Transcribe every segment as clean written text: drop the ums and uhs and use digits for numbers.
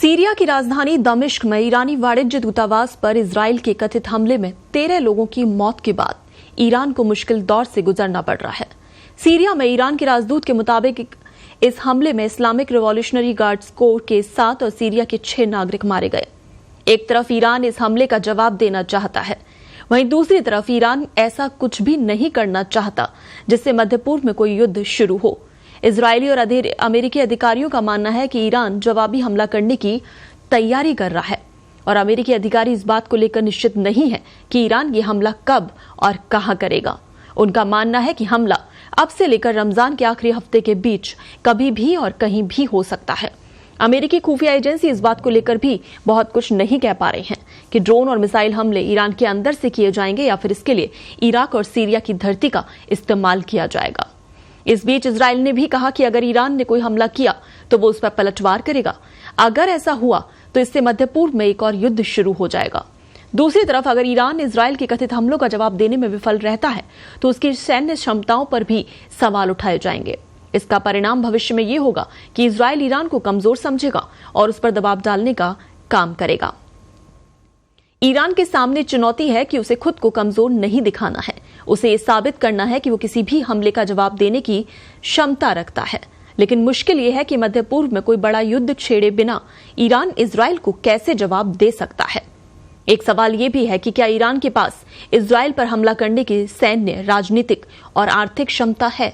Syria की राजधानी दमिश्क में ईरानी वाणिज्य दूतावास पर इजराइल के कथित हमले में 13 लोगों की मौत के बाद ईरान को मुश्किल दौर से गुजरना पड़ रहा है। सीरिया में ईरान के राजदूत के मुताबिक इस हमले में इस्लामिक रिवॉल्यूशनरी गार्ड्स कोर के 7 और सीरिया के 6 नागरिक मारे गए। एक तरफ ईरान इस हमले का जवाब देना चाहता है, वहीं दूसरी तरफ ईरान ऐसा कुछ भी नहीं करना चाहता जिससे मध्य पूर्व में कोई युद्ध शुरू हो। इजरायली और अमेरिकी अधिकारियों का मानना है कि ईरान जवाबी हमला करने की तैयारी कर रहा है और अमेरिकी अधिकारी इस बात को लेकर निश्चित नहीं है कि ईरान ये हमला कब और कहां करेगा। उनका मानना है कि हमला अब से लेकर रमजान के आखिरी हफ्ते के बीच कभी भी और कहीं भी हो सकता है। अमेरिकी खुफिया एजेंसी इस बात को लेकर भी बहुत कुछ नहीं कह पा रही हैं कि ड्रोन और मिसाइल हमले ईरान के अंदर से किए जाएंगे या फिर इसके लिए इराक और सीरिया की धरती का इस्तेमाल किया जाएगा। इस बीच इजराइल ने भी कहा कि अगर ईरान ने कोई हमला किया तो वो उस पर पलटवार करेगा। अगर ऐसा हुआ तो इससे मध्य पूर्व में एक और युद्ध शुरू हो जाएगा। दूसरी तरफ अगर ईरान इजराइल के कथित हमलों का जवाब देने में विफल रहता है तो उसकी सैन्य क्षमताओं पर भी सवाल उठाए जाएंगे। इसका परिणाम भविष्य में ये होगा कि इजराइल ईरान को कमजोर समझेगा और उस पर दबाव डालने का काम करेगा। ईरान के सामने चुनौती है कि उसे खुद को कमजोर नहीं दिखाना है। उसे ये साबित करना है कि वो किसी भी हमले का जवाब देने की क्षमता रखता है। लेकिन मुश्किल ये है कि मध्य पूर्व में कोई बड़ा युद्ध छेड़े बिना ईरान इजराइल को कैसे जवाब दे सकता है। एक सवाल ये भी है कि क्या ईरान के पास इजराइल पर हमला करने की सैन्य, राजनीतिक और आर्थिक क्षमता है।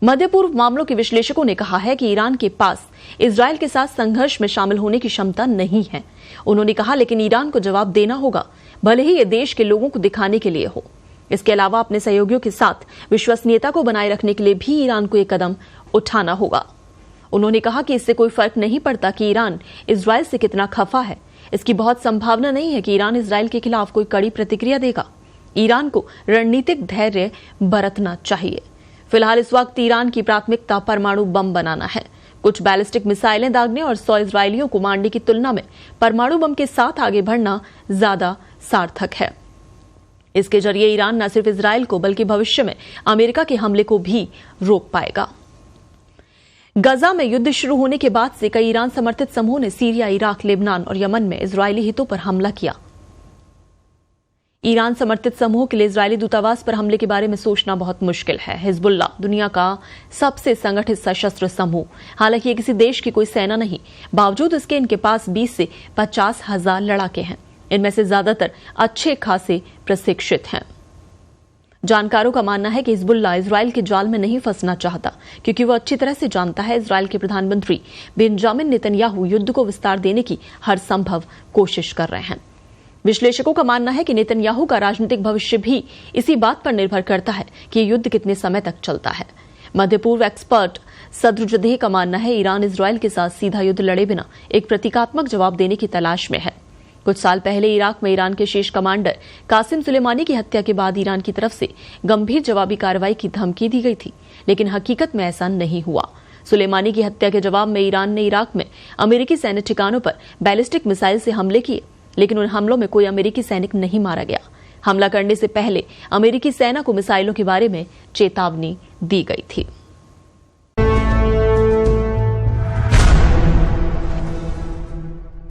मध्य पूर्व मामलों के विश्लेषकों ने कहा है कि ईरान के पास इजराइल के साथ संघर्ष में शामिल होने की क्षमता नहीं है। उन्होंने कहा लेकिन ईरान को जवाब देना होगा, भले ही ये देश के लोगों को दिखाने के लिए हो। इसके अलावा अपने सहयोगियों के साथ विश्वसनीयता को बनाए रखने के लिए भी ईरान को एक कदम उठाना होगा। उन्होंने कहा कि इससे कोई फर्क नहीं पड़ता कि ईरान इजराइल से कितना खफा है। इसकी बहुत संभावना नहीं है कि ईरान इजराइल के खिलाफ कोई कड़ी प्रतिक्रिया देगा। ईरान को रणनीतिक धैर्य बरतना चाहिए। फिलहाल इस वक्त ईरान की प्राथमिकता परमाणु बम बनाना है। कुछ बैलिस्टिक मिसाइलें दागने और 100 इजरायलियों को मारने की तुलना में परमाणु बम के साथ आगे बढ़ना ज्यादा सार्थक है। इसके जरिए ईरान न सिर्फ इजराइल को बल्कि भविष्य में अमेरिका के हमले को भी रोक पाएगा। गजा में युद्ध शुरू होने के बाद से कई ईरान समर्थित समूहों ने सीरिया, इराक, लेबनान और यमन में इजरायली हितों पर हमला किया। ईरान समर्थित समूहों के लिए इजरायली दूतावास पर हमले के बारे में सोचना बहुत मुश्किल है। हिजबुल्ला दुनिया का सबसे संगठित सशस्त्र समूह, हालांकि ये किसी देश की कोई सेना नहीं, बावजूद इसके इनके पास 20 से 50 हजार लड़ाके हैं। इनमें से ज्यादातर अच्छे खासे प्रशिक्षित हैं। जानकारों का मानना है कि हिजबुल्ला इजराइल के जाल में नहीं फंसना चाहता, क्योंकि वो अच्छी तरह से जानता है इजराइल के प्रधानमंत्री बेंजामिन नेतन्याहू युद्ध को विस्तार देने की हर संभव कोशिश कर रहे हैं। विश्लेषकों का मानना है कि नेतन्याहू का राजनीतिक भविष्य भी इसी बात पर निर्भर करता है कि ये युद्ध कितने समय तक चलता है। मध्य पूर्व एक्सपर्ट सद्रुजदेह का मानना है ईरान इजराइल के साथ सीधा युद्ध लड़े बिना एक प्रतीकात्मक जवाब देने की तलाश में है। कुछ साल पहले इराक में ईरान के शीर्ष कमांडर कासिम सुलेमानी की हत्या के बाद ईरान की तरफ से गंभीर जवाबी कार्रवाई की धमकी दी गई थी, लेकिन हकीकत में ऐसा नहीं हुआ। सुलेमानी की हत्या के जवाब में ईरान ने इराक में अमेरिकी सैन्य ठिकानों पर बैलिस्टिक मिसाइल से हमले किए, लेकिन उन हमलों में कोई अमेरिकी सैनिक नहीं मारा गया। हमला करने से पहले अमेरिकी सेना को मिसाइलों के बारे में चेतावनी दी गई थी।